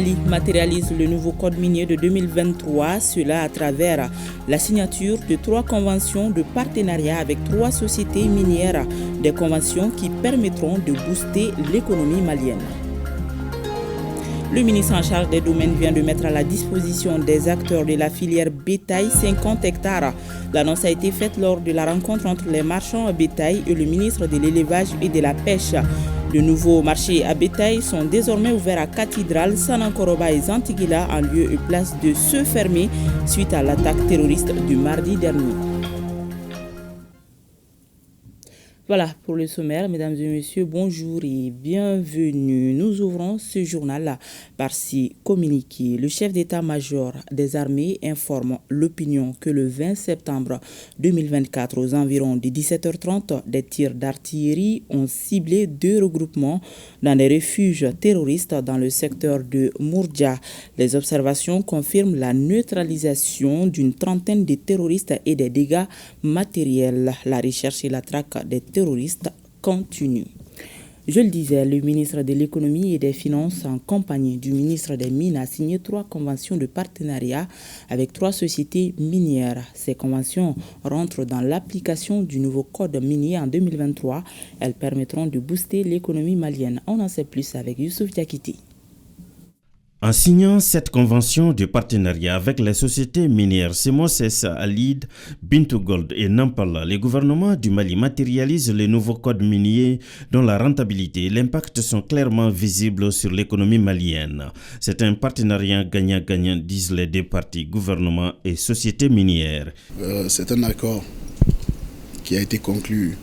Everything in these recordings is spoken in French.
Mali matérialise le nouveau code minier de 2023, cela à travers la signature de 3 conventions de partenariat avec 3 sociétés minières, des conventions qui permettront de booster l'économie malienne. Le ministre en charge des domaines vient de mettre à la disposition des acteurs de la filière bétail 50 hectares. L'annonce a été faite lors de la rencontre entre les marchands à bétail et le ministre de l'élevage et de la pêche. De nouveaux marchés à bétail sont désormais ouverts à Cathédrale, Sanankoroba et Zantigila en lieu et place de ceux fermés suite à l'attaque terroriste du mardi dernier. Voilà pour le sommaire, mesdames et messieurs, bonjour et bienvenue. Nous ouvrons ce journal par ces communiqués. Le chef d'état-major des armées informe l'opinion que le 20 septembre 2024, aux environs de 17h30, des tirs d'artillerie ont ciblé 2 regroupements dans des refuges terroristes dans le secteur de Mourdja. Les observations confirment la neutralisation d'une trentaine de terroristes et des dégâts matériels. La recherche et la traque des terroristes continue. Je le disais, le ministre de l'économie et des finances en compagnie du ministre des Mines a signé 3 conventions de partenariat avec 3 sociétés minières. Ces conventions rentrent dans l'application du nouveau code minier en 2023. Elles permettront de booster l'économie malienne. On en sait plus avec Youssouf Diakité. En signant cette convention de partenariat avec les sociétés minières Semoses, Alid, Bintou Gold et Nampala, le gouvernement du Mali matérialise le nouveau code minier dont la rentabilité et l'impact sont clairement visibles sur l'économie malienne. C'est un partenariat gagnant-gagnant, disent les 2 parties, gouvernement et sociétés minières. C'est un accord qui a été conclu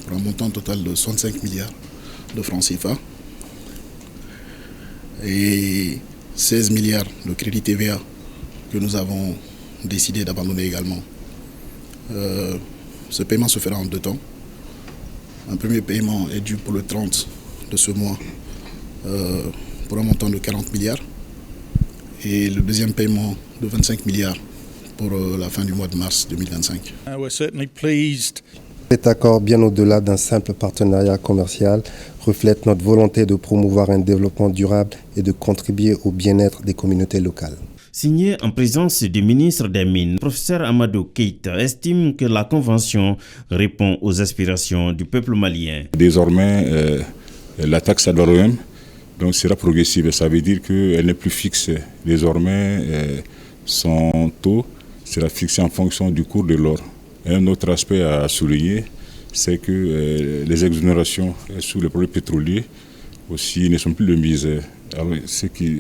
pour un montant total de 65 milliards de francs CFA. Et 16 milliards de crédit TVA que nous avons décidé d'abandonner également. Ce paiement se fera en 2 temps. Un premier paiement est dû pour le 30 de ce mois pour un montant de 40 milliards. Et le deuxième paiement de 25 milliards pour la fin du mois de mars 2025. Cet accord, bien au-delà d'un simple partenariat commercial, reflète notre volonté de promouvoir un développement durable et de contribuer au bien-être des communautés locales. Signé en présence du ministre des Mines, professeur Amadou Keïta estime que la convention répond aux aspirations du peuple malien. Désormais, la taxe ad donc sera progressive. Ça veut dire qu'elle n'est plus fixe. Désormais, son taux sera fixé en fonction du cours de l'or. Un autre aspect à souligner, c'est que les exonérations sur les produits pétroliers aussi ne sont plus de mise.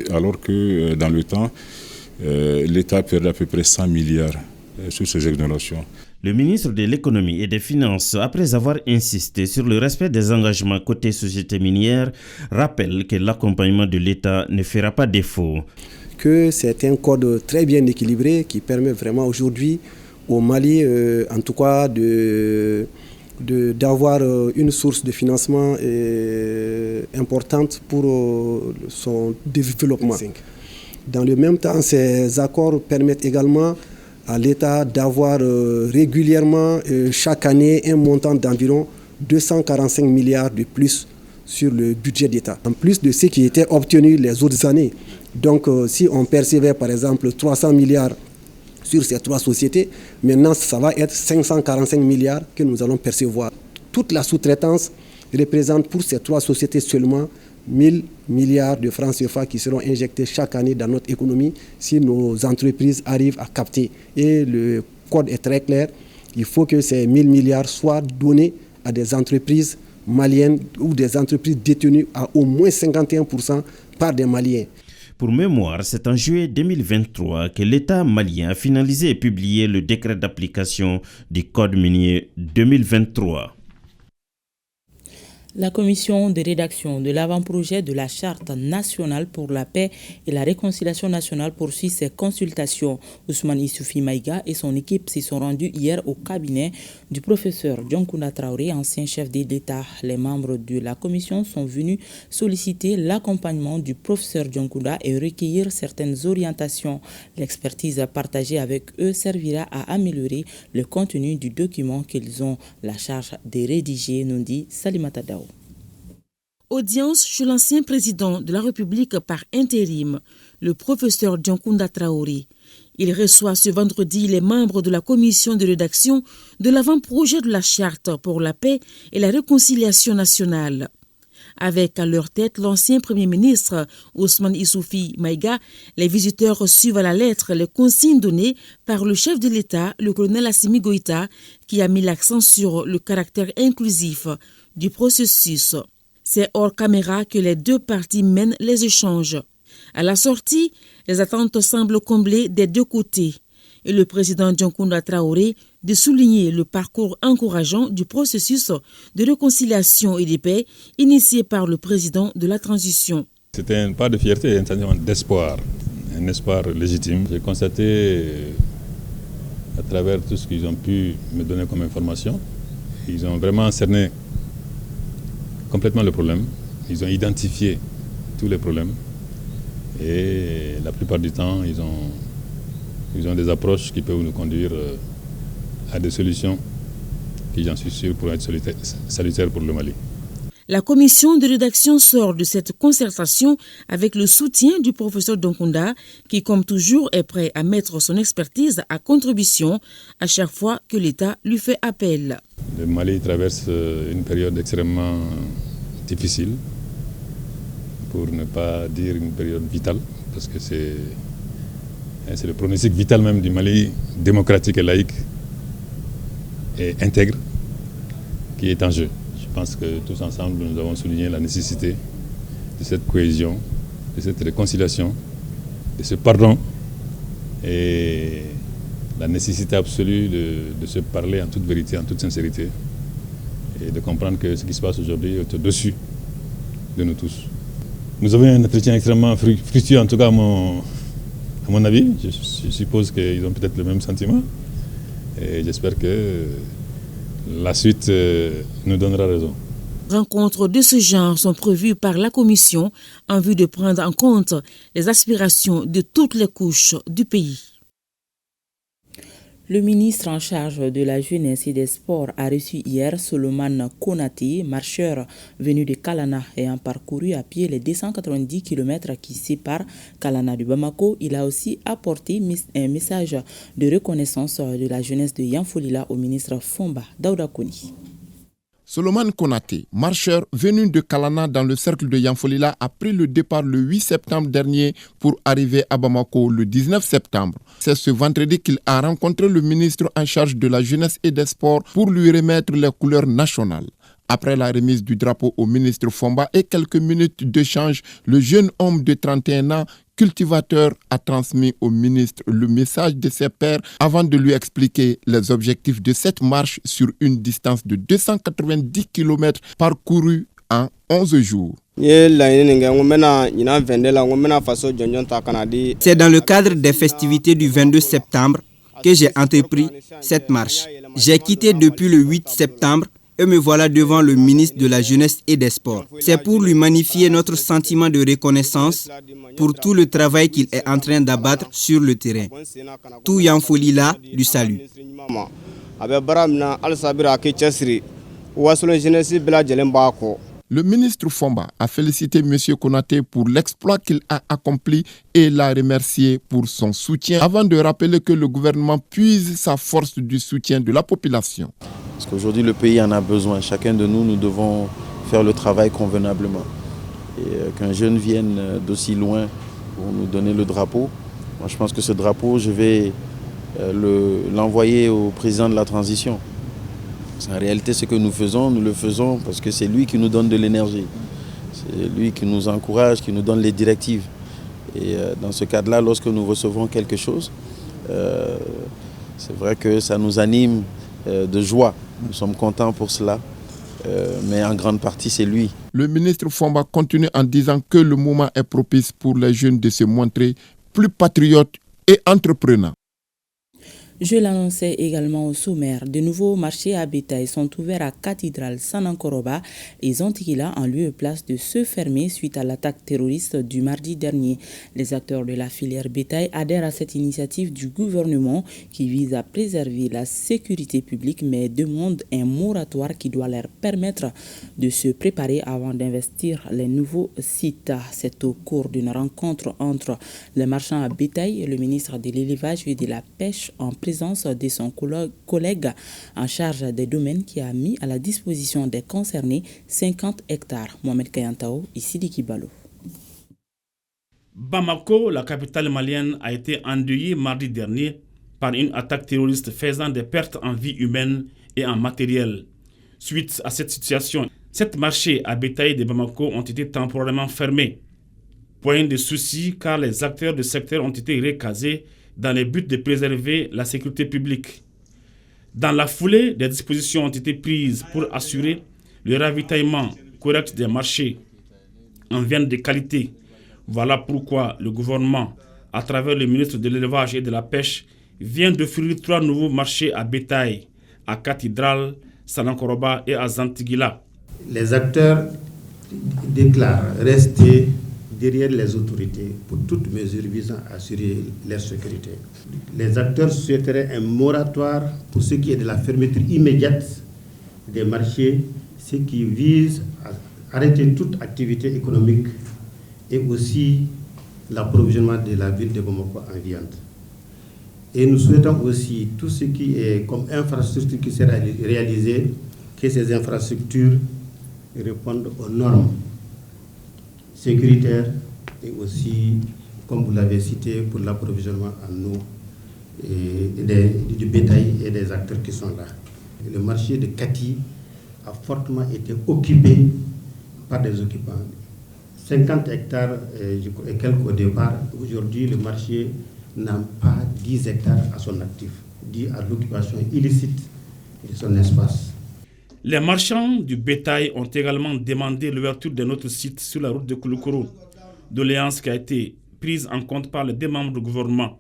Alors que dans le temps, l'État perdait à peu près 100 milliards sur ces exonérations. Le ministre de l'économie et des finances, après avoir insisté sur le respect des engagements côté société minière, rappelle que l'accompagnement de l'État ne fera pas défaut. Que c'est un code très bien équilibré qui permet vraiment aujourd'hui au Mali, en tout cas, d'avoir une source de financement importante pour son développement. Dans le même temps, ces accords permettent également à l'État d'avoir régulièrement, chaque année, un montant d'environ 245 milliards de plus sur le budget d'État, en plus de ce qui était obtenu les autres années. Donc, si on percevait par exemple 300 milliards sur ces 3 sociétés, maintenant ça va être 545 milliards que nous allons percevoir. Toute la sous-traitance représente pour ces 3 sociétés seulement 1000 milliards de francs CFA qui seront injectés chaque année dans notre économie si nos entreprises arrivent à capter. Et le code est très clair, il faut que ces 1000 milliards soient donnés à des entreprises maliennes ou des entreprises détenues à au moins 51% par des Maliens. Pour mémoire, c'est en juillet 2023 que l'État malien a finalisé et publié le décret d'application du Code minier 2023. La commission de rédaction de l'avant-projet de la Charte nationale pour la paix et la réconciliation nationale poursuit ses consultations. Ousmane Issoufi Maïga et son équipe s'y sont rendus hier au cabinet du professeur Dioncounda Traoré, ancien chef d'État. Les membres de la commission sont venus solliciter l'accompagnement du professeur Dioncounda et recueillir certaines orientations. L'expertise partagée avec eux servira à améliorer le contenu du document qu'ils ont la charge de rédiger, nous dit Salimata Dao. Audience chez l'ancien président de la République par intérim, le professeur Diankounda Traoré. Il reçoit ce vendredi les membres de la commission de rédaction de l'avant-projet de la Charte pour la paix et la réconciliation nationale. Avec à leur tête l'ancien Premier ministre Ousmane Issoufi Maïga, les visiteurs suivent à la lettre les consignes données par le chef de l'État, le colonel Assimi Goïta, qui a mis l'accent sur le caractère inclusif du processus. C'est hors caméra que les deux parties mènent les échanges. À la sortie, les attentes semblent comblées des deux côtés. Et le président Diankounda Traoré de souligner le parcours encourageant du processus de réconciliation et de paix initié par le président de la transition. C'était un pas de fierté, un sentiment d'espoir, un espoir légitime. J'ai constaté à travers tout ce qu'ils ont pu me donner comme information, ils ont vraiment cerné complètement le problème. Ils ont identifié tous les problèmes et la plupart du temps, ils ont des approches qui peuvent nous conduire à des solutions qui, j'en suis sûr, pourront être salutaires pour le Mali. La commission de rédaction sort de cette concertation avec le soutien du professeur Diankounda qui, comme toujours, est prêt à mettre son expertise à contribution à chaque fois que l'État lui fait appel. Le Mali traverse une période extrêmement difficile, pour ne pas dire une période vitale, parce que c'est le pronostic vital même du Mali démocratique et laïque et intègre qui est en jeu. Je pense que tous ensemble, nous avons souligné la nécessité de cette cohésion, de cette réconciliation, de ce pardon et la nécessité absolue de se parler en toute vérité, en toute sincérité et de comprendre que ce qui se passe aujourd'hui est au-dessus de nous tous. Nous avons un entretien extrêmement fructueux, en tout cas à mon avis. Je suppose qu'ils ont peut-être le même sentiment et j'espère que la suite nous donnera raison. Rencontres de ce genre sont prévues par la Commission en vue de prendre en compte les aspirations de toutes les couches du pays. Le ministre en charge de la jeunesse et des sports a reçu hier Solomon Konaté, marcheur venu de Kalana ayant parcouru à pied les 290 km qui séparent Kalana de Bamako. Il a aussi apporté un message de reconnaissance de la jeunesse de Yanfolila au ministre Fomba Daouda Koni. Solomon Konaté, marcheur venu de Kalana dans le cercle de Yanfolila, a pris le départ le 8 septembre dernier pour arriver à Bamako le 19 septembre. C'est ce vendredi qu'il a rencontré le ministre en charge de la jeunesse et des sports pour lui remettre les couleurs nationales. Après la remise du drapeau au ministre Fomba et quelques minutes d'échange, le jeune homme de 31 ans, cultivateur, a transmis au ministre le message de ses pairs avant de lui expliquer les objectifs de cette marche sur une distance de 290 km parcourue en 11 jours. C'est dans le cadre des festivités du 22 septembre que j'ai entrepris cette marche. J'ai quitté depuis le 8 septembre et me voilà devant le ministre de la Jeunesse et des Sports. C'est pour lui magnifier notre sentiment de reconnaissance pour tout le travail qu'il est en train d'abattre sur le terrain. Tout Yanfolila lui salue. Le ministre Fomba a félicité M. Konaté pour l'exploit qu'il a accompli et l'a remercié pour son soutien avant de rappeler que le gouvernement puise sa force du soutien de la population. Parce qu'aujourd'hui, le pays en a besoin. Chacun de nous, nous devons faire le travail convenablement. Et qu'un jeune vienne d'aussi loin pour nous donner le drapeau, moi je pense que ce drapeau, je vais l'envoyer au président de la transition. En réalité, ce que nous le faisons parce que c'est lui qui nous donne de l'énergie. C'est lui qui nous encourage, qui nous donne les directives. Et dans ce cadre-là, lorsque nous recevons quelque chose, c'est vrai que ça nous anime de joie. Nous sommes contents pour cela, mais en grande partie, c'est lui. Le ministre Fomba continue en disant que le moment est propice pour les jeunes de se montrer plus patriotes et entreprenants. Je l'annonçais également au sommaire. De nouveaux marchés à bétail sont ouverts à Cathédrale Sanankoroba et Zantigila en lieu et place de ceux fermés suite à l'attaque terroriste du mardi dernier. Les acteurs de la filière bétail adhèrent à cette initiative du gouvernement qui vise à préserver la sécurité publique mais demandent un moratoire qui doit leur permettre de se préparer avant d'investir les nouveaux sites. C'est au cours d'une rencontre entre les marchands à bétail et le ministre de l'élevage et de la pêche en présence de son collègue en charge des domaines qui a mis à la disposition des concernés 50 hectares. Mohamed Kayantao, ici d'Ikibalo. Bamako, la capitale malienne, a été endeuillée mardi dernier par une attaque terroriste faisant des pertes en vie humaine et en matériel. Suite à cette situation, 7 marchés à bétail de Bamako ont été temporairement fermés. Point de souci car les acteurs du secteur ont été recasés dans le but de préserver la sécurité publique. Dans la foulée, des dispositions ont été prises pour assurer le ravitaillement correct des marchés en viande de qualité. Voilà pourquoi le gouvernement, à travers le ministre de l'Élevage et de la Pêche, vient d'offrir 3 nouveaux marchés à bétail à Cathédrale, Sanankoroba et à Zantigila. Les acteurs déclarent rester derrière les autorités pour toute mesure visant à assurer leur sécurité. Les acteurs souhaiteraient un moratoire pour ce qui est de la fermeture immédiate des marchés, ce qui vise à arrêter toute activité économique et aussi l'approvisionnement de la ville de Bamako en viande. Et nous souhaitons aussi tout ce qui est comme infrastructure qui sera réalisée, que ces infrastructures répondent aux normes sécuritaire et aussi, comme vous l'avez cité, pour l'approvisionnement en eau du bétail et des acteurs qui sont là. Le marché de Kati a fortement été occupé par des occupants. 50 hectares et quelques au départ. Aujourd'hui, le marché n'a pas 10 hectares à son actif, dû à l'occupation illicite de son espace. Les marchands du bétail ont également demandé l'ouverture d'un autre site sur la route de Kouloukoro, doléance qui a été prise en compte par les deux membres du gouvernement.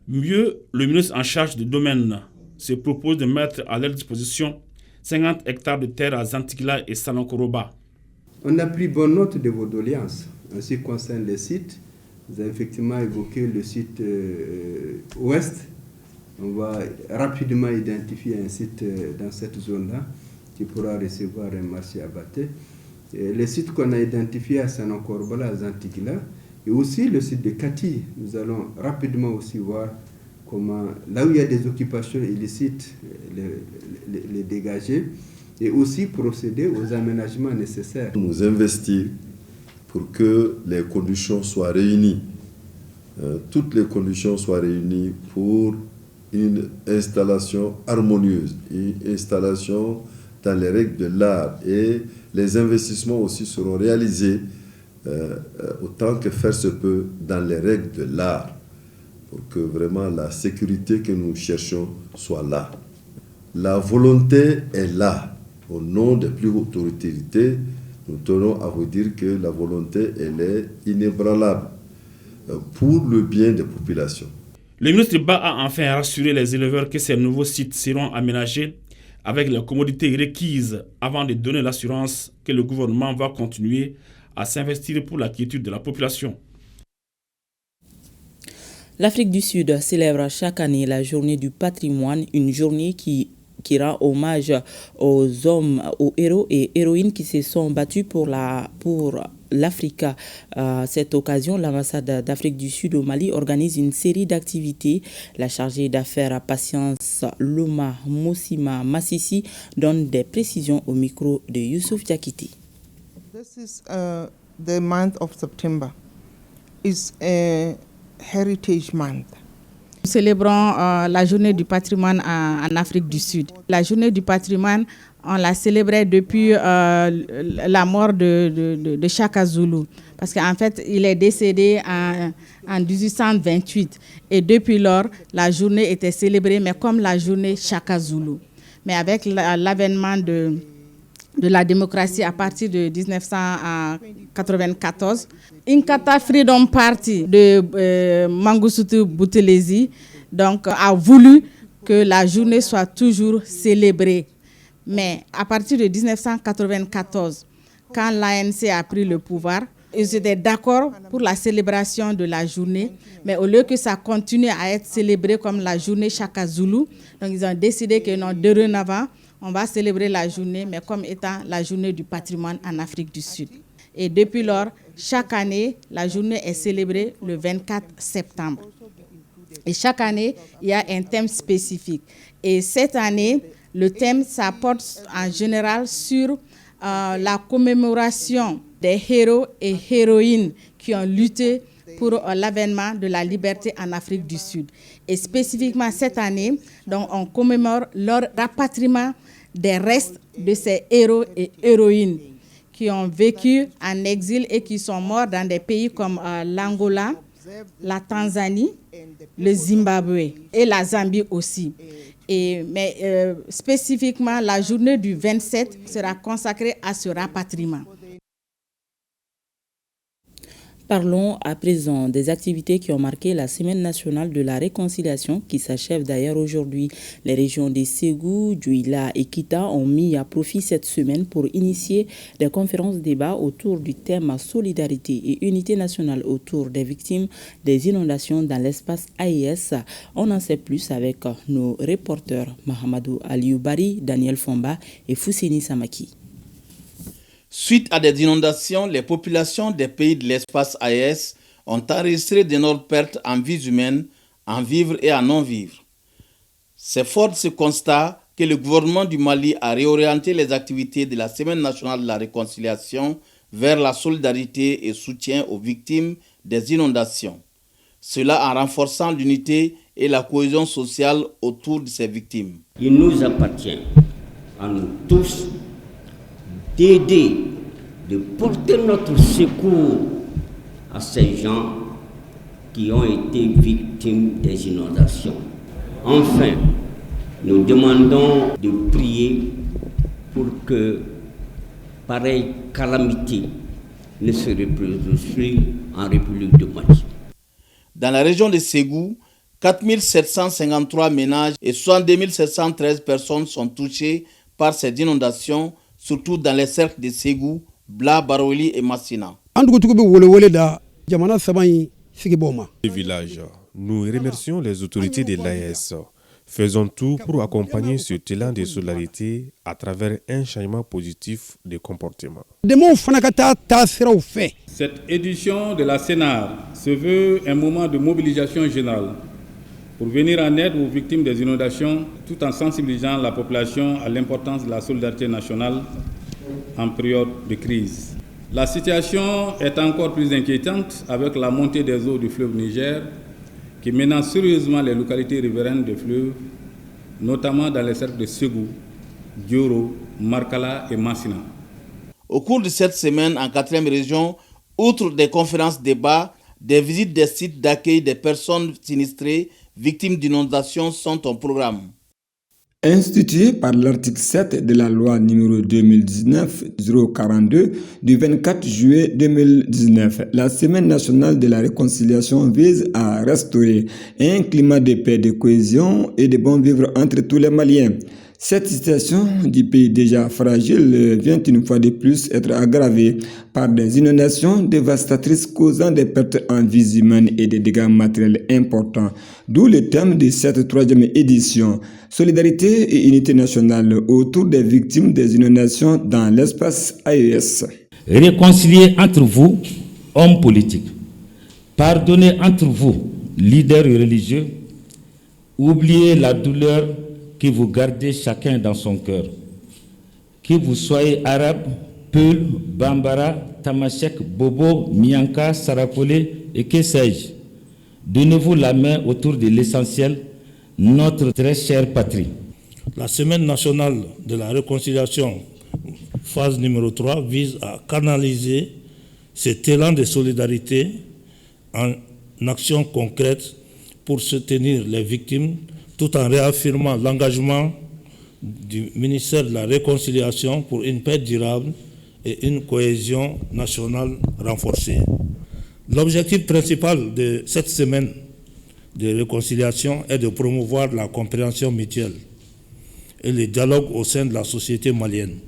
Mieux, le ministre en charge du domaine se propose de mettre à leur disposition 50 hectares de terre à Zantigila et Sanankoroba. On a pris bonne note de vos doléances. En ce qui concerne les sites, vous avez effectivement évoqué le site ouest. On va rapidement identifier un site dans cette zone-là qui pourra recevoir un marché abatté. Les sites qu'on a identifiés à Sanankoroba, à Zantigila, et aussi le site de Kati. Nous allons rapidement aussi voir comment, là où il y a des occupations illicites, les dégager et aussi procéder aux aménagements nécessaires. Nous investir pour que les conditions soient réunies, toutes les conditions soient réunies pour une installation harmonieuse, une installation dans les règles de l'art, et les investissements aussi seront réalisés autant que faire se peut dans les règles de l'art pour que vraiment la sécurité que nous cherchons soit là. La volonté est là. Au nom des plus hautes autorités, nous tenons à vous dire que la volonté, elle est inébranlable pour le bien des populations. Le ministre Ba a enfin rassuré les éleveurs que ces nouveaux sites seront aménagés avec les commodités requises avant de donner l'assurance que le gouvernement va continuer à s'investir pour la quiétude de la population. L'Afrique du Sud célèbre chaque année la journée du patrimoine, une journée qui rend hommage aux hommes, aux héros et héroïnes qui se sont battus pour l'Afrique. À cette occasion, l'ambassade d'Afrique du Sud au Mali organise une série d'activités. La chargée d'affaires Patience Loma Mosima Massissi donne des précisions au micro de Youssouf Diakité. This is the month of September. It's a heritage month. Nous célébrons la journée du patrimoine en Afrique du Sud. La journée du patrimoine, on l'a célébrée depuis la mort de Shaka Zulu. Parce qu'en fait, il est décédé en 1828. Et depuis lors, la journée était célébrée, mais comme la journée Shaka Zulu. Mais avec l'avènement de la démocratie à partir de 1994, Inkatha Freedom Party de Mangosuthu Buthelezi donc a voulu que la journée soit toujours célébrée. Mais à partir de 1994, quand l'ANC a pris le pouvoir, ils étaient d'accord pour la célébration de la journée, mais au lieu que ça continue à être célébré comme la journée Chaka Zulu, donc ils ont décidé que non, dorénavant, on va célébrer la journée, mais comme étant la journée du patrimoine en Afrique du Sud. Et depuis lors, chaque année, la journée est célébrée le 24 septembre. Et chaque année, il y a un thème spécifique. Et cette année, le thème, ça porte en général sur la commémoration des héros et héroïnes qui ont lutté pour l'avènement de la liberté en Afrique du Sud. Et spécifiquement cette année, donc, on commémore leur rapatriement des restes de ces héros et héroïnes qui ont vécu en exil et qui sont morts dans des pays comme l'Angola, la Tanzanie, le Zimbabwe et la Zambie aussi. Mais spécifiquement, la journée du 27 sera consacrée à ce rapatriement. Parlons à présent des activités qui ont marqué la Semaine nationale de la réconciliation qui s'achève d'ailleurs aujourd'hui. Les régions de Ségou, Douila et Kita ont mis à profit cette semaine pour initier des conférences-débats autour du thème solidarité et unité nationale autour des victimes des inondations dans l'espace AES. On en sait plus avec nos reporters Mahamadou Alioubari, Daniel Fomba et Foussini Samaki. Suite à des inondations, les populations des pays de l'espace AES ont enregistré d'énormes pertes en vies humaines, en vivres et en non-vivres. C'est fort de ce constat que le gouvernement du Mali a réorienté les activités de la Semaine nationale de la réconciliation vers la solidarité et soutien aux victimes des inondations. Cela en renforçant l'unité et la cohésion sociale autour de ces victimes. Il nous appartient à nous tous d'aider, de porter notre secours à ces gens qui ont été victimes des inondations. Enfin, nous demandons de prier pour que pareille calamité ne se reproduise plus en République de Mali. Dans la région de Ségou, 4 753 ménages et 62 713 personnes sont touchées par ces inondations, surtout dans les cercles de Ségou, Bla, Baroli et Massina. Les villages, nous remercions les autorités de l'AES. Faisons tout pour accompagner ce élan de solidarité à travers un changement positif de comportement. Cette édition de la Sénat se veut un moment de mobilisation générale pour venir en aide aux victimes des inondations, tout en sensibilisant la population à l'importance de la solidarité nationale en période de crise. La situation est encore plus inquiétante avec la montée des eaux du fleuve Niger qui menace sérieusement les localités riveraines du fleuve, notamment dans les cercles de Ségou, Dioro, Markala et Massina. Au cours de cette semaine, en 4e région, outre des conférences débats, des visites des sites d'accueil des personnes sinistrées victimes d'inondations sont au programme. Instituée par l'article 7 de la loi numéro 2019-042 du 24 juillet 2019, la Semaine nationale de la réconciliation vise à restaurer un climat de paix, de cohésion et de bon vivre entre tous les Maliens. Cette situation du pays déjà fragile vient une fois de plus être aggravée par des inondations dévastatrices causant des pertes en vies humaines et des dégâts matériels importants. D'où le thème de cette 3e édition, solidarité et unité nationale autour des victimes des inondations dans l'espace AES. Réconcilier entre vous, hommes politiques. Pardonner entre vous, leaders religieux. Oubliez la douleur que vous gardez chacun dans son cœur. Que vous soyez arabe, Peul, Bambara, Tamashek, Bobo, Mianka, Sarapole et que sais-je. Donnez-vous la main autour de l'essentiel, notre très chère patrie. La Semaine nationale de la réconciliation, phase numéro 3, vise à canaliser cet élan de solidarité en action concrète pour soutenir les victimes, tout en réaffirmant l'engagement du ministère de la Réconciliation pour une paix durable et une cohésion nationale renforcée. L'objectif principal de cette semaine de réconciliation est de promouvoir la compréhension mutuelle et le dialogue au sein de la société malienne.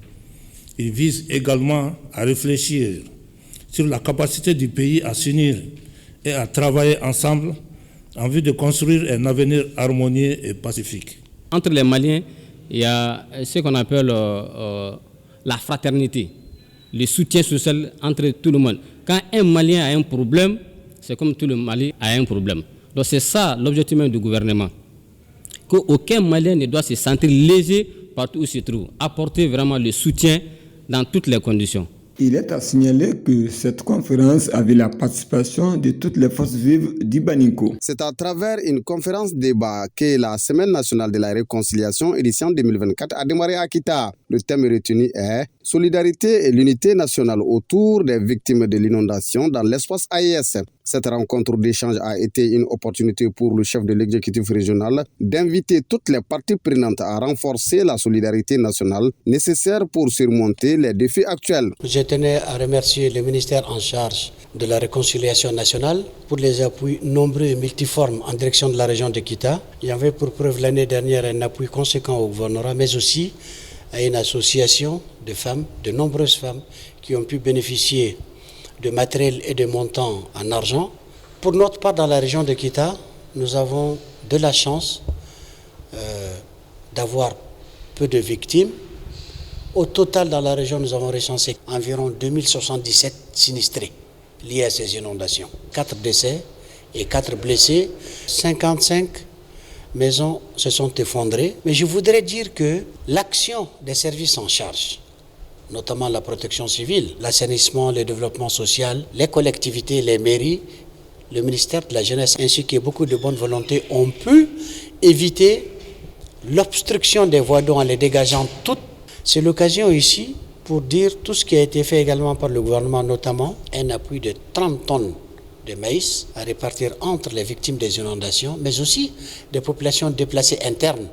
Il vise également à réfléchir sur la capacité du pays à s'unir et à travailler ensemble en vue de construire un avenir harmonieux et pacifique. Entre les Maliens, il y a ce qu'on appelle la fraternité, le soutien social entre tout le monde. Quand un Malien a un problème, c'est comme tout le Mali a un problème. Donc c'est ça l'objectif même du gouvernement. Qu'aucun Malien ne doit se sentir léger partout où il se trouve. Apporter vraiment le soutien dans toutes les conditions. Il est à signaler que cette conférence avait la participation de toutes les forces vives d'Ibaninko. C'est à travers une conférence débat que la Semaine nationale de la réconciliation édition 2024 a démarré à Kita. Le thème retenu est « Solidarité et l'unité nationale autour des victimes de l'inondation dans l'espace AES ». Cette rencontre d'échange a été une opportunité pour le chef de l'exécutif régional d'inviter toutes les parties prenantes à renforcer la solidarité nationale nécessaire pour surmonter les défis actuels. Je tenais à remercier le ministère en charge de la réconciliation nationale pour les appuis nombreux et multiformes en direction de la région de Kita. Il y avait pour preuve l'année dernière un appui conséquent au gouvernorat, mais aussi à une association de femmes, de nombreuses femmes qui ont pu bénéficier de matériel et de montants en argent. Pour notre part, dans la région de Kita, nous avons de la chance d'avoir peu de victimes. Au total, dans la région, nous avons recensé environ 2077 sinistrés liés à ces inondations. 4 décès et 4 blessés. 55 maisons se sont effondrées. Mais je voudrais dire que l'action des services en charge, notamment la protection civile, l'assainissement, le développement social, les collectivités, les mairies, le ministère de la Jeunesse ainsi que beaucoup de bonne volonté ont pu éviter l'obstruction des voies d'eau en les dégageant toutes. C'est l'occasion ici pour dire tout ce qui a été fait également par le gouvernement, notamment un appui de 30 tonnes de maïs à répartir entre les victimes des inondations, mais aussi des populations déplacées internes,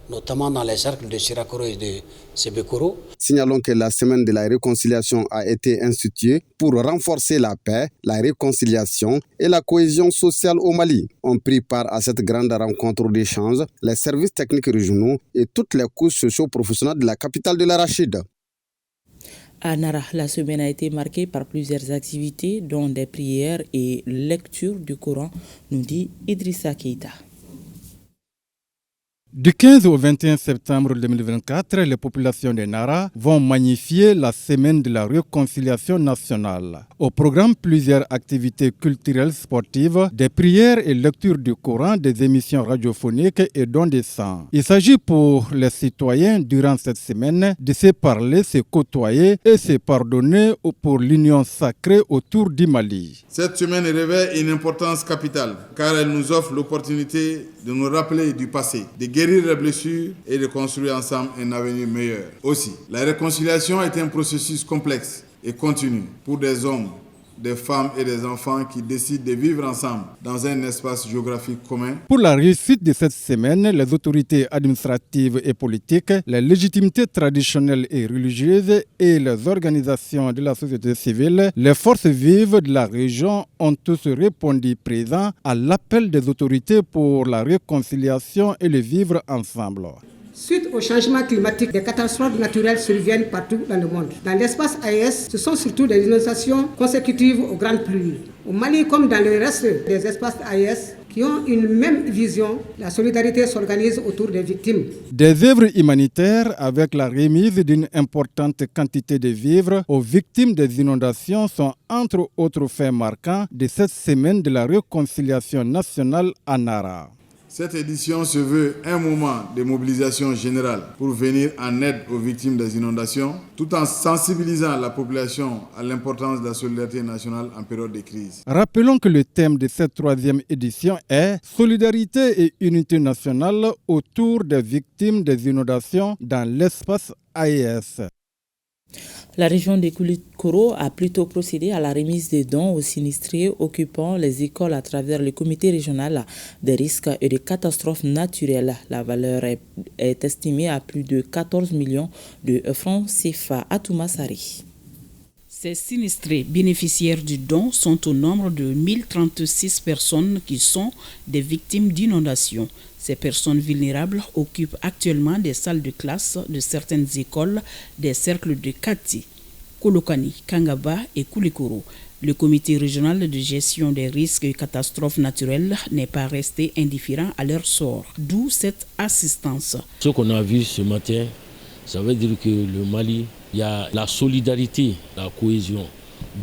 notamment dans les cercles de Sirakoro et de Sebekoro. Signalons que la semaine de la réconciliation a été instituée pour renforcer la paix, la réconciliation et la cohésion sociale au Mali. On prit part à cette grande rencontre d'échange les services techniques régionaux et toutes les couches socio-professionnelles de la capitale de l'Arachide. À Nara, la semaine a été marquée par plusieurs activités, dont des prières et lecture du Coran, nous dit Idrissa Keita. Du 15 au 21 septembre 2024, les populations de Nara vont magnifier la semaine de la réconciliation nationale. Au programme, plusieurs activités culturelles sportives, des prières et lectures du Coran, des émissions radiophoniques et dons de sang. Il s'agit pour les citoyens, durant cette semaine, de se parler, se côtoyer et se pardonner pour l'union sacrée autour du Mali. Cette semaine revêt une importance capitale, car elle nous offre l'opportunité de nous rappeler du passé, de guérir les blessures et de construire ensemble un avenir meilleur. Aussi, la réconciliation est un processus complexe et continu pour des hommes, des femmes et des enfants qui décident de vivre ensemble dans un espace géographique commun. Pour la réussite de cette semaine, les autorités administratives et politiques, les légitimités traditionnelles et religieuses et les organisations de la société civile, les forces vives de la région ont tous répondu présents à l'appel des autorités pour la réconciliation et le vivre ensemble. Suite au changement climatique, des catastrophes naturelles surviennent partout dans le monde. Dans l'espace AES, ce sont surtout des inondations consécutives aux grandes pluies. Au Mali, comme dans le reste des espaces AES, qui ont une même vision, la solidarité s'organise autour des victimes. Des œuvres humanitaires avec la remise d'une importante quantité de vivres aux victimes des inondations sont entre autres faits marquants de cette semaine de la réconciliation nationale à Nara. Cette édition se veut un moment de mobilisation générale pour venir en aide aux victimes des inondations, tout en sensibilisant la population à l'importance de la solidarité nationale en période de crise. Rappelons que le thème de cette troisième édition est « Solidarité et unité nationale autour des victimes des inondations dans l'espace AES ». La région de Koulikoro a plutôt procédé à la remise des dons aux sinistrés occupant les écoles à travers le comité régional des risques et des catastrophes naturelles. La valeur est estimée à plus de 14 millions de francs CFA à Toumassari. Ces sinistrés bénéficiaires du don sont au nombre de 1036 personnes qui sont des victimes d'inondations. Ces personnes vulnérables occupent actuellement des salles de classe de certaines écoles des cercles de Kati, Kolokani, Kangaba et Koulikoro. Le comité régional de gestion des risques et catastrophes naturelles n'est pas resté indifférent à leur sort, d'où cette assistance. Ce qu'on a vu ce matin, ça veut dire que le Mali, il y a la solidarité, la cohésion.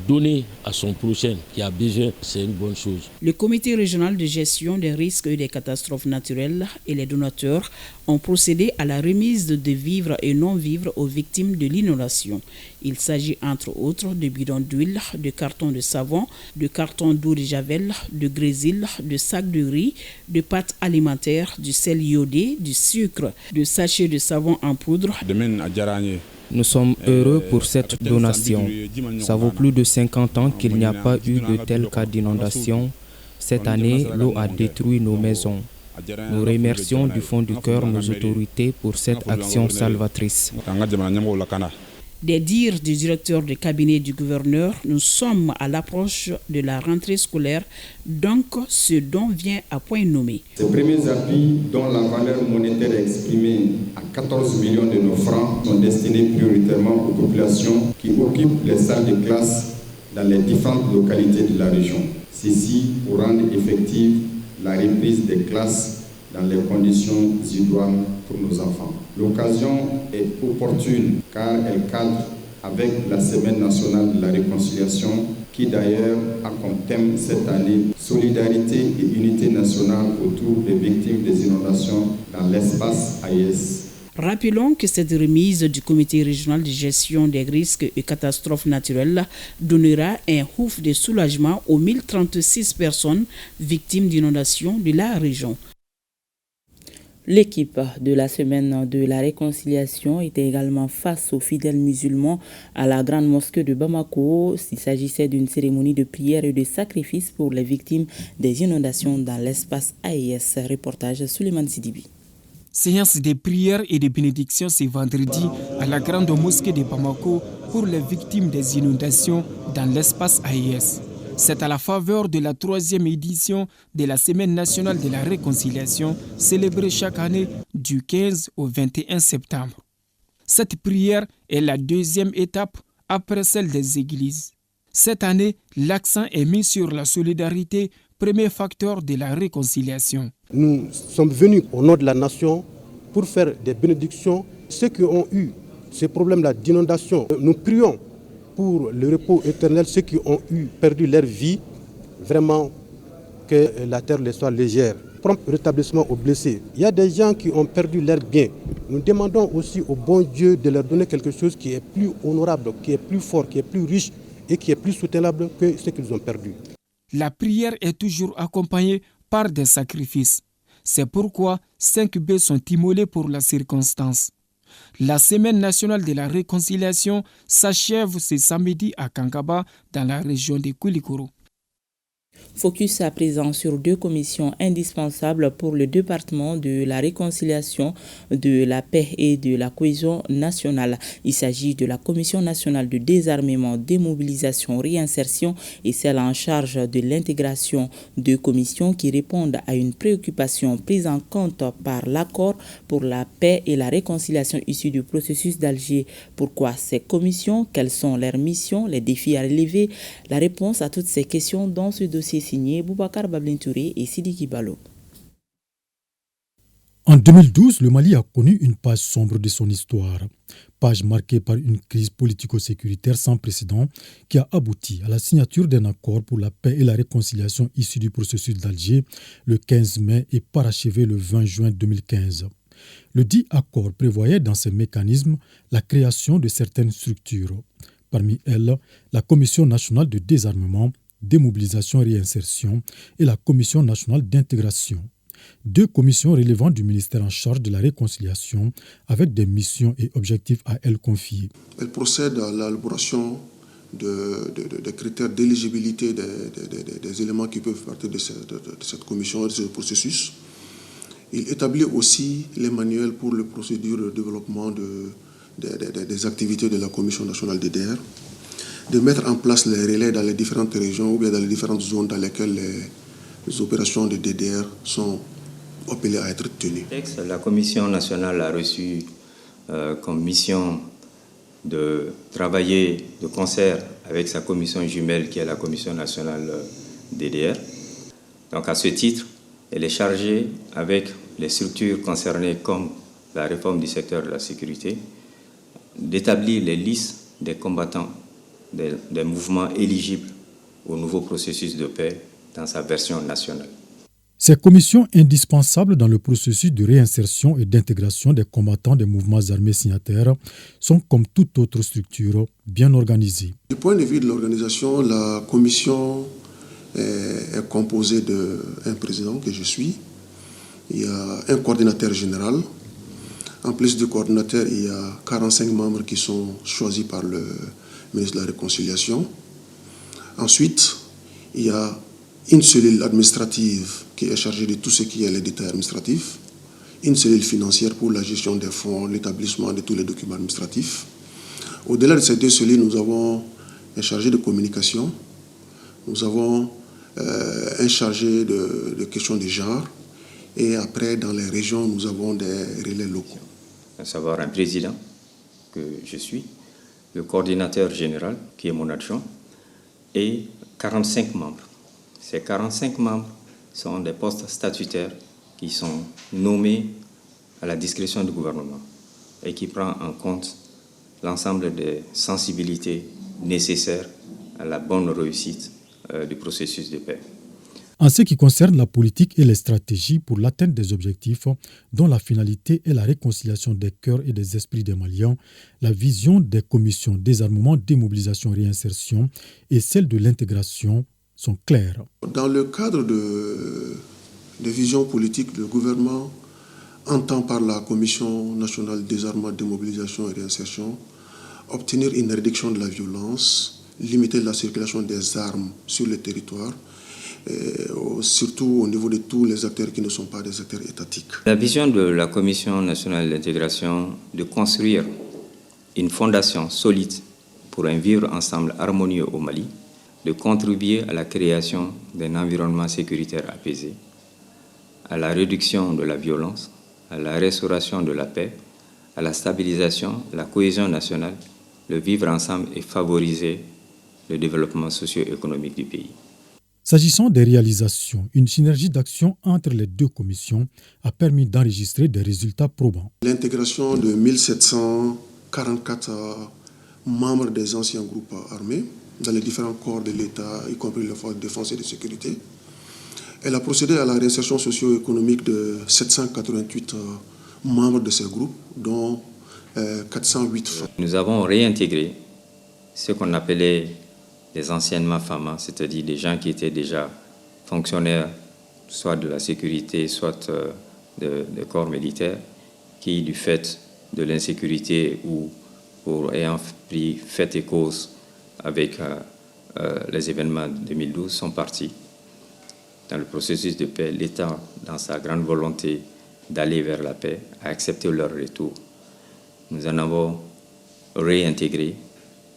Donner à son prochain qui a besoin, c'est une bonne chose. Le comité régional de gestion des risques et des catastrophes naturelles et les donateurs ont procédé à la remise de vivres et non-vivres aux victimes de l'inondation. Il s'agit entre autres de bidons d'huile, de cartons de savon, de cartons d'eau de javel, de grésil, de sacs de riz, de pâtes alimentaires, du sel iodé, du sucre, de sachets de savon en poudre. Nous sommes heureux pour cette donation. Ça vaut plus de 50 ans qu'il n'y a pas eu de tel cas d'inondation. Cette année, l'eau a détruit nos maisons. Nous remercions du fond du cœur nos autorités pour cette action salvatrice. Des dires du directeur de cabinet du gouverneur, nous sommes à l'approche de la rentrée scolaire, donc ce don vient à point nommé. Ces premiers appuis, dont la valeur monétaire est exprimée à 14 millions de nos francs, sont destinés prioritairement aux populations qui occupent les salles de classe dans les différentes localités de la région. Ceci pour rendre effective la reprise des classes dans les conditions idoines pour nos enfants. L'occasion est opportune car elle cadre avec la Semaine nationale de la réconciliation qui d'ailleurs a comme thème cette année solidarité et unité nationale autour des victimes des inondations dans l'espace AES. Rappelons que cette remise du comité régional de gestion des risques et catastrophes naturelles donnera un ouf de soulagement aux 1036 personnes victimes d'inondations de la région. L'équipe de la semaine de la réconciliation était également face aux fidèles musulmans à la grande mosquée de Bamako. Il s'agissait d'une cérémonie de prière et de sacrifice pour les victimes des inondations dans l'espace AES. Reportage Souleymane Sidibi. Séance de prières et de bénédictions ce vendredi à la grande mosquée de Bamako pour les victimes des inondations dans l'espace AES. C'est à la faveur de la 3e édition de la Semaine nationale de la réconciliation célébrée chaque année du 15 au 21 septembre. Cette prière est la 2e étape après celle des églises. Cette année, l'accent est mis sur la solidarité, premier facteur de la réconciliation. Nous sommes venus au nom de la nation pour faire des bénédictions. Ceux qui ont eu ces problèmes-là d'inondation, nous prions pour le repos éternel, ceux qui ont perdu leur vie, vraiment que la terre les soit légère. Prompt rétablissement aux blessés. Il y a des gens qui ont perdu leur bien. Nous demandons aussi au bon Dieu de leur donner quelque chose qui est plus honorable, qui est plus fort, qui est plus riche et qui est plus soutenable que ce qu'ils ont perdu. La prière est toujours accompagnée par des sacrifices. C'est pourquoi 5 bœufs sont immolés pour la circonstance. La Semaine nationale de la réconciliation s'achève ce samedi à Kankaba, dans la région de Koulikoro. Focus à présent sur 2 commissions indispensables pour le département de la réconciliation, de la paix et de la cohésion nationale. Il s'agit de la Commission nationale de désarmement, démobilisation, réinsertion et celle en charge de l'intégration. 2 commissions qui répondent à une préoccupation prise en compte par l'accord pour la paix et la réconciliation issu du processus d'Alger. Pourquoi ces commissions? Quelles sont leurs missions? Les défis à relever? La réponse à toutes ces questions dans ce dossier signé Boubacar Bablintouré et Sidiki Balo. En 2012, le Mali a connu une page sombre de son histoire, page marquée par une crise politico-sécuritaire sans précédent qui a abouti à la signature d'un accord pour la paix et la réconciliation issu du processus d'Alger le 15 mai et parachevé le 20 juin 2015. Le dit accord prévoyait dans ses mécanismes la création de certaines structures, parmi elles la Commission nationale de désarmement, démobilisation et réinsertion et la Commission nationale d'intégration. 2 commissions relevant du ministère en charge de la réconciliation avec des missions et objectifs à elles confiées. Elle procède à l'élaboration des critères d'éligibilité des éléments qui peuvent partir de cette commission, de ce processus. Il établit aussi les manuels pour les procédures de développement des activités de la Commission nationale DDR. de mettre en place les relais dans les différentes régions ou bien dans les différentes zones dans lesquelles les opérations de DDR sont appelées à être tenues. La Commission nationale a reçu comme mission de travailler de concert avec sa commission jumelle qui est la Commission nationale DDR. Donc à ce titre, elle est chargée avec les structures concernées comme la réforme du secteur de la sécurité d'établir les listes des combattants des mouvements éligibles au nouveau processus de paix dans sa version nationale. Ces commissions indispensables dans le processus de réinsertion et d'intégration des combattants des mouvements armés signataires sont comme toute autre structure bien organisées. Du point de vue de l'organisation, la commission est composée d'un président que je suis. Il y a un coordinateur général. En plus du coordinateur, il y a 45 membres qui sont choisis par le ministre de la Réconciliation. Ensuite, il y a une cellule administrative qui est chargée de tout ce qui est les détails administratifs, une cellule financière pour la gestion des fonds, l'établissement de tous les documents administratifs. Au-delà de ces deux cellules, nous avons un chargé de communication, nous avons un chargé de questions de genre, et après, dans les régions, nous avons des relais locaux. À savoir un président, que je suis, le coordinateur général, qui est mon adjoint, et 45 membres. Ces 45 membres sont des postes statutaires qui sont nommés à la discrétion du gouvernement et qui prend en compte l'ensemble des sensibilités nécessaires à la bonne réussite du processus de paix. En ce qui concerne la politique et les stratégies pour l'atteinte des objectifs dont la finalité est la réconciliation des cœurs et des esprits des Maliens, la vision des commissions désarmement, démobilisation, réinsertion et celle de l'intégration sont claires. Dans le cadre de vision politique, le gouvernement entend par la Commission nationale désarmement, démobilisation et réinsertion obtenir une réduction de la violence, limiter la circulation des armes sur le territoire, surtout au niveau de tous les acteurs qui ne sont pas des acteurs étatiques. La vision de la Commission nationale d'intégration de construire une fondation solide pour un vivre ensemble harmonieux au Mali, de contribuer à la création d'un environnement sécuritaire apaisé, à la réduction de la violence, à la restauration de la paix, à la stabilisation, la cohésion nationale, le vivre ensemble et favoriser le développement socio-économique du pays. S'agissant des réalisations, une synergie d'action entre les deux commissions a permis d'enregistrer des résultats probants. L'intégration de 1744 membres des anciens groupes armés dans les différents corps de l'État, y compris les forces de défense et de sécurité. Elle a procédé à la réinsertion socio-économique de 788 membres de ces groupes, dont 408 femmes. Nous avons réintégré ce qu'on appelait les anciennement FAMA, c'est-à-dire des gens qui étaient déjà fonctionnaires, soit de la sécurité, soit des corps militaires, qui, du fait de l'insécurité ou pour ayant pris fait et cause avec les événements de 2012, sont partis. Dans le processus de paix, l'État, dans sa grande volonté d'aller vers la paix, a accepté leur retour. Nous en avons réintégré,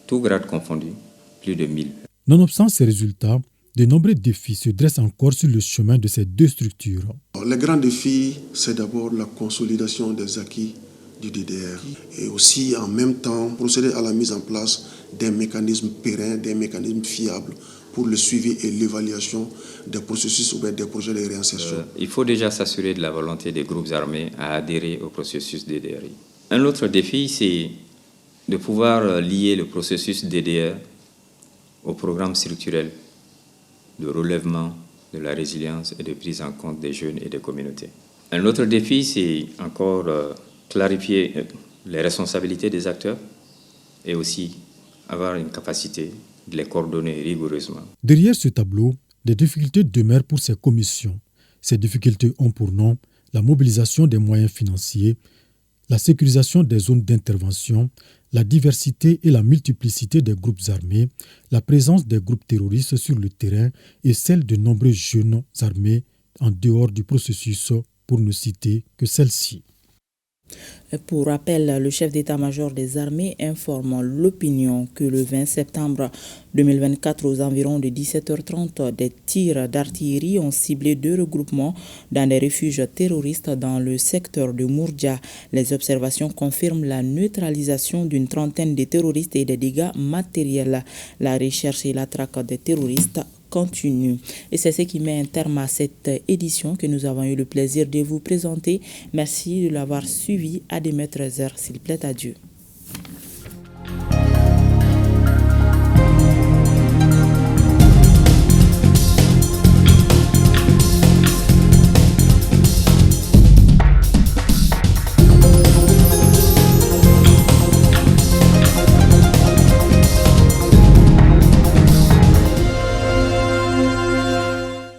tout grade confondu, plus de 1000. Nonobstant ces résultats, de nombreux défis se dressent encore sur le chemin de ces deux structures. Le grand défi, c'est d'abord la consolidation des acquis du DDR et aussi en même temps procéder à la mise en place des mécanismes pérennes, des mécanismes fiables pour le suivi et l'évaluation des processus ou des projets de réinsertion. Il faut déjà s'assurer de la volonté des groupes armés à adhérer au processus DDRI. Un autre défi, c'est de pouvoir lier le processus DDR au programme structurel de relèvement de la résilience et de prise en compte des jeunes et des communautés. Un autre défi, c'est encore clarifier les responsabilités des acteurs et aussi avoir une capacité de les coordonner rigoureusement. Derrière ce tableau, des difficultés demeurent pour ces commissions. Ces difficultés ont pour nom la mobilisation des moyens financiers, la sécurisation des zones d'intervention, la diversité et la multiplicité des groupes armés, la présence des groupes terroristes sur le terrain et celle de nombreux jeunes armés en dehors du processus, pour ne citer que celle-ci. Pour rappel, le chef d'état-major des armées informe l'opinion que le 20 septembre 2024, aux environs de 17h30, des tirs d'artillerie ont ciblé 2 regroupements dans des refuges terroristes dans le secteur de Mourdja. Les observations confirment la neutralisation d'une trentaine de terroristes et des dégâts matériels. La recherche et la traque des terroristes continue. Et c'est ce qui met un terme à cette édition que nous avons eu le plaisir de vous présenter. Merci de l'avoir suivi à des maîtres heures, s'il plaît à Dieu.